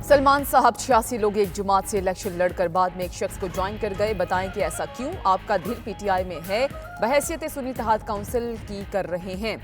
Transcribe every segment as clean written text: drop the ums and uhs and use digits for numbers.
सलमान साहब 86 लोग एक जमात से इलेक्शन लड़कर बाद में एक शख्स को ज्वाइन कर गए। बताएं कि ऐसा क्यों? आपका दिल पीटीआई में है, बहैसियत सुन्नी इत्तेहाद काउंसिल की कर रहे हैं।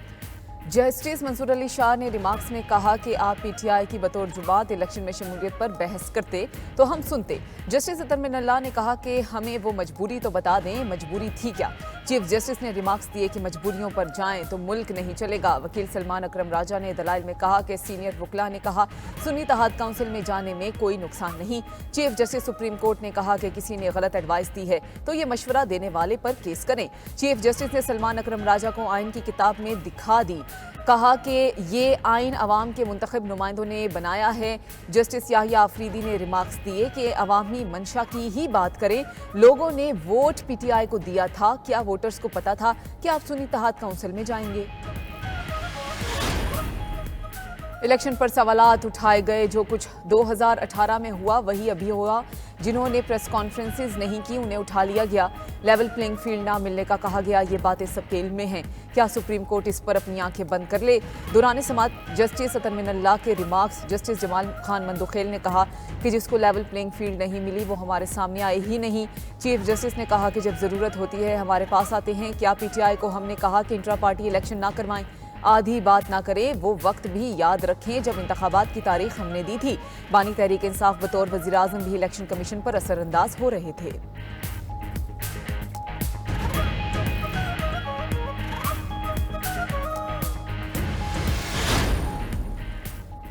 जस्टिस मंसूर अली शाह ने रिमार्क्स में कहा कि आप पीटीआई की बतौर जुमात इलेक्शन में शमूलियत पर बहस करते तो हम सुनते। जस्टिस अतर मिनल्लाह ने कहा कि हमें वो मजबूरी तो बता दें, मजबूरी थी क्या? चीफ जस्टिस ने रिमार्क्स दिए कि मजबूरियों पर जाएं तो मुल्क नहीं चलेगा। वकील सलमान अकरम राजा ने दलाइल में कहा कि सीनियर वकला ने कहा सुन्नी इत्तेहाद काउंसिल में जाने में कोई नुकसान नहीं। चीफ जस्टिस सुप्रीम कोर्ट ने कहा कि किसी ने गलत एडवाइस दी है तो ये मशवरा देने वाले पर केस करें। चीफ जस्टिस ने सलमान अकरम राजा को आइन की किताब में दिखा दी, कहा कि ये आइन अवाम के मुंतखब नुमाइंदों ने बनाया है। जस्टिस याहिया आफरीदी ने रिमार्क्स दिए कि अवामी मंशा की ही बात करें। लोगों ने वोट पीटीआई को दिया था, क्या वोटर्स को पता था कि आप सुन्नी इत्तेहाद काउंसिल में जाएंगे? इलेक्शन पर सवालात उठाए गए। जो कुछ 2018 में हुआ वही अभी हुआ। जिन्होंने प्रेस कॉन्फ्रेंसेज नहीं की उन्हें उठा लिया गया। लेवल प्लेइंग फील्ड ना मिलने का कहा गया। ये बातें सबके इल्म में हैं। क्या सुप्रीम कोर्ट इस पर अपनी आंखें बंद कर ले? दौरान समाअत जस्टिस अतर मिनल्लाह के रिमार्क्स। जस्टिस जमाल खान मंदुखेल ने कहा कि जिसको लेवल प्लेइंग फील्ड नहीं मिली वो हमारे सामने आए ही नहीं। चीफ जस्टिस ने कहा कि जब जरूरत होती है हमारे पास आते हैं। क्या पीटीआई को हमने कहा कि इंट्रा पार्टी इलेक्शन ना करवाएं? आधी बात ना करें। वो वक्त भी याद रखें जब इंतखाबात की तारीख हमने दी थी। बानी तहरीक इंसाफ बतौर वज़ीर आज़म भी इलेक्शन कमीशन पर असरअंदाज हो रहे थे।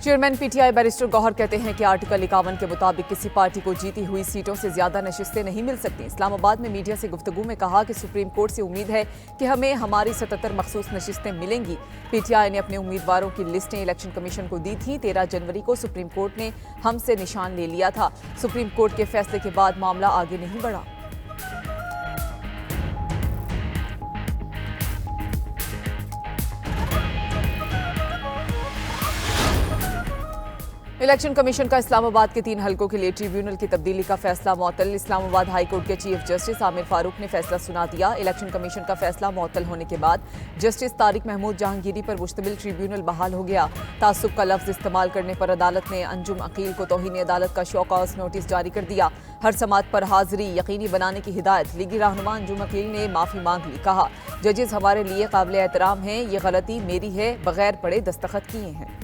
चेयरमैन पीटीआई बैरिस्टर गौहर कहते हैं कि आर्टिकल 51 के मुताबिक किसी पार्टी को जीती हुई सीटों से ज्यादा नशिस्तें नहीं मिल सकती। इस्लामाबाद में मीडिया से गुफ्तगू में कहा कि सुप्रीम कोर्ट से उम्मीद है कि हमें हमारी 77 मखसूस नशिस्तें मिलेंगी। पीटीआई ने अपने उम्मीदवारों की लिस्टें इलेक्शन कमीशन को दी थी। 13 जनवरी को सुप्रीम कोर्ट ने हमसे निशान ले लिया था। सुप्रीम कोर्ट के फैसले के बाद मामला आगे नहीं बढ़ा। इलेक्शन कमीशन का इस्लामाबाद के 3 हलकों के लिए ट्रिब्यूनल की तब्दीली का फैसला मुअत्तल। इस्लामाबाद हाई कोर्ट के चीफ जस्टिस आमिर फारूक ने फैसला सुना दिया। इलेक्शन कमीशन का फैसला मुअत्तल होने के बाद जस्टिस तारिक महमूद जहांगीरी पर मुश्तमिल ट्रिब्यूनल बहाल हो गया। तासुब का लफ्ज इस्तेमाल करने पर अदालत ने अंजुम अकील को तौहीन अदालत का शो कॉज नोटिस जारी कर दिया। हर समात पर हाजिरी यकीनी बनाने की हिदायत। लीगी रहनुमा अंजुम अकील ने माफी मांग ली। कहा जजेस हमारे लिए काबिल एहतराम हैं, ये गलती मेरी है, बगैर पढ़े दस्तखत किए हैं।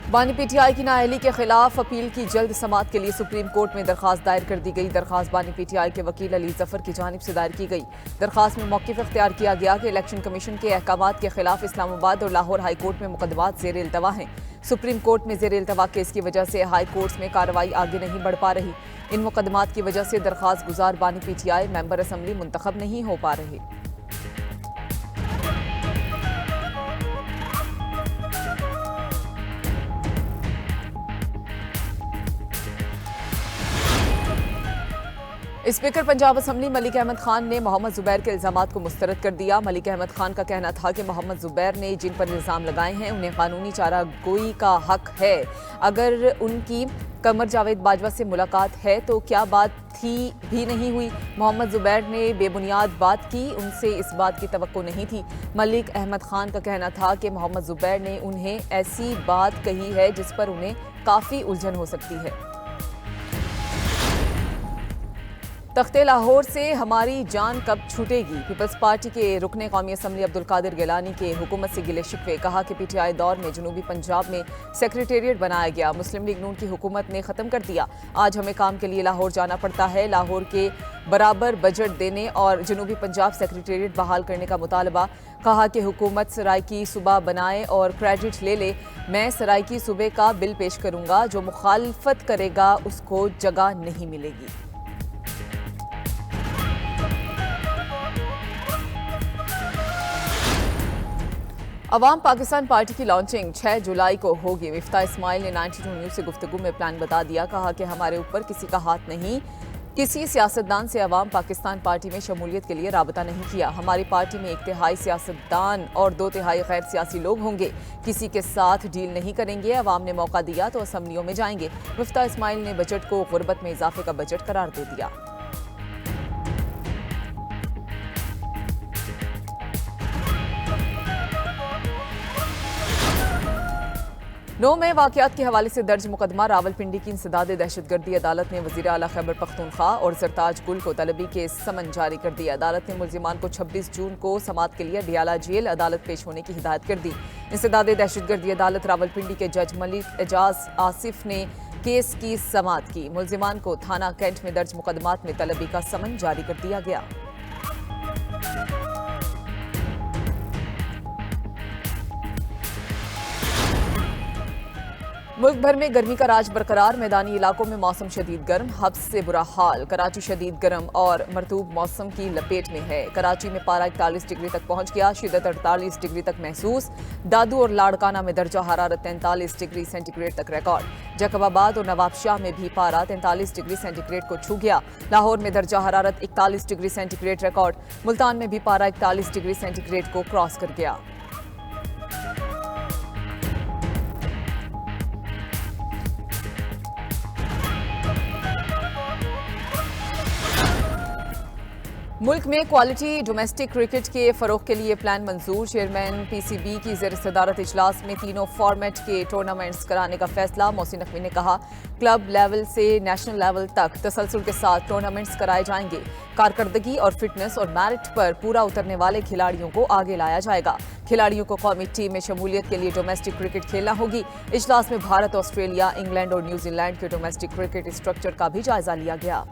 बानी पीटीआई की नाअहली के खिलाफ अपील की जल्द समाअत के लिए सुप्रीम कोर्ट में दरखास्त दायर कर दी गई। दरखास्त बानी पीटीआई के वकील अली जफर की जानिब से दायर की गई। दरखास्त में मौक़िफ़ इख्तियार किया गया कि इलेक्शन कमीशन के अहकामात के खिलाफ इस्लामाबाद और लाहौर हाई कोर्ट में मुकदमात ज़ेर इल्तवा हैं। सुप्रीम कोर्ट में ज़ेर इल्तवा केस की वजह से हाई कोर्ट्स में कार्रवाई आगे नहीं बढ़ पा रही। इन मुकदमात की वजह से दरखास्त गुजार बानी पीटीआई मेंबर असम्बली मुंतखब नहीं हो पा रहे। स्पीकर पंजाब असम्बली मलिक अहमद खान ने मोहम्मद जुबैर के इल्जामात को मुस्तरद कर दिया। मलिक अहमद खान का कहना था कि मोहम्मद जुबैर ने जिन पर इल्जाम लगाए हैं उन्हें कानूनी चारागोई का हक है। अगर उनकी कमर जावेद बाजवा से मुलाकात है तो क्या बात थी भी नहीं हुई? मोहम्मद जुबैर ने बेबुनियाद बात की, उनसे इस बात की तवक्को नहीं थी। मलिक अहमद खान का कहना था कि मोहम्मद जुबैर ने उन्हें ऐसी बात कही है जिस पर उन्हें काफ़ी उलझन हो सकती है। तख्ते लाहौर से हमारी जान कब छूटेगी? पीपल्स पार्टी के रुकने कौमी असम्बली अब्दुल कादिर गिलानी के हुकूमत से गिले शिकवे। कहा कि पीटीआई दौर में जनूबी पंजाब में सेक्रेटेरिएट बनाया गया, मुस्लिम लीग नून की हुकूमत ने ख़त्म कर दिया। आज हमें काम के लिए लाहौर जाना पड़ता है। लाहौर के बराबर बजट देने और जनूबी पंजाब सेक्रेटेरिएट बहाल करने का मुतालबा। कहा कि हुकूमत सराइकी सूबा बनाए और क्रेडिट ले ले। मैं सराइकी सूबे का बिल पेश करूंगा, जो मुखालफत करेगा उसको जगह नहीं मिलेगी। अवाम पाकिस्तान पार्टी की लॉन्चिंग 6 जुलाई को होगी। मिफ्ता इस्माइल ने 92 न्यूज़ से गुफ्तगू में प्लान बता दिया। कहा कि हमारे ऊपर किसी का हाथ नहीं, किसी सियासतदान से अवाम पाकिस्तान पार्टी में शमूलियत के लिए राबता नहीं किया। हमारी पार्टी में 1 तिहाई सियासतदान और 2 तिहाई गैर सियासी लोग होंगे। किसी के साथ डील नहीं करेंगे। अवाम ने मौका दिया तो असम्बलियों में जाएंगे। मिफ्ता इस्माइल ने बजट को गुर्बत में इजाफे का बजट करार दे दिया। 9 मई वाकयात के हवाले से दर्ज मुकदमा रावलपिंडी की इंसदाद दहशतगर्दी अदालत ने वजीर आला खैबर पख्तूनख्वा और सरताज गुल को तलबी के समन जारी कर दिया। अदालत ने मुल्जिमान को 26 जून को समात के लिए डियाला जेल अदालत पेश होने की हिदायत कर दी। इंसदाद दहशतगर्दी अदालत रावलपिंडी के जज मलिक एजाज आसिफ ने केस की समात की। मुल्जिमान को थाना कैंट में दर्ज मुकदमात में तलबी का समन जारी कर दिया गया। मुल्क भर में गर्मी का राज बरकरार, मैदानी इलाकों में मौसम शदीद गर्म, हब्स से बुरा हाल। कराची शदीद गर्म और मरतूब मौसम की लपेट में है। कराची में पारा 41 डिग्री तक पहुंच गया, शिदत 48 डिग्री तक महसूस। दादू और लाड़काना में दर्जा हरारत 43 डिग्री सेंटीग्रेड तक रिकॉर्ड। जैकबाबाद और नवाबशाह में भी पारा 43 डिग्री सेंटीग्रेड को छू गया। लाहौर में दर्जा हरारत 41 डिग्री सेंटीग्रेड रिकॉर्ड। मुल्तान में भी पारा 41 डिग्री सेंटीग्रेड को क्रॉस कर गया। मुल्क में क्वालिटी डोमेस्टिक क्रिकेट के फरोग के लिए प्लान मंजूर। चेयरमैन पीसीबी की ज़ेर सदारत इजलास में तीनों फॉर्मेट के टूर्नामेंट्स कराने का फैसला। मोहसिन नकवी ने कहा, क्लब लेवल से नेशनल लेवल तक तसलसल के साथ टूर्नामेंट्स कराए जाएंगे। कारकर्दगी और फिटनेस और मेरिट पर पूरा उतरने वाले खिलाड़ियों को आगे लाया जाएगा। खिलाड़ियों को कौमी टीम में शमूलियत के लिए डोमेस्टिक क्रिकेट खेलना होगी। इजलास में भारत, ऑस्ट्रेलिया, इंग्लैंड और न्यूजीलैंड के डोमेस्टिक क्रिकेट स्ट्रक्चर का भी जायजा लिया गया।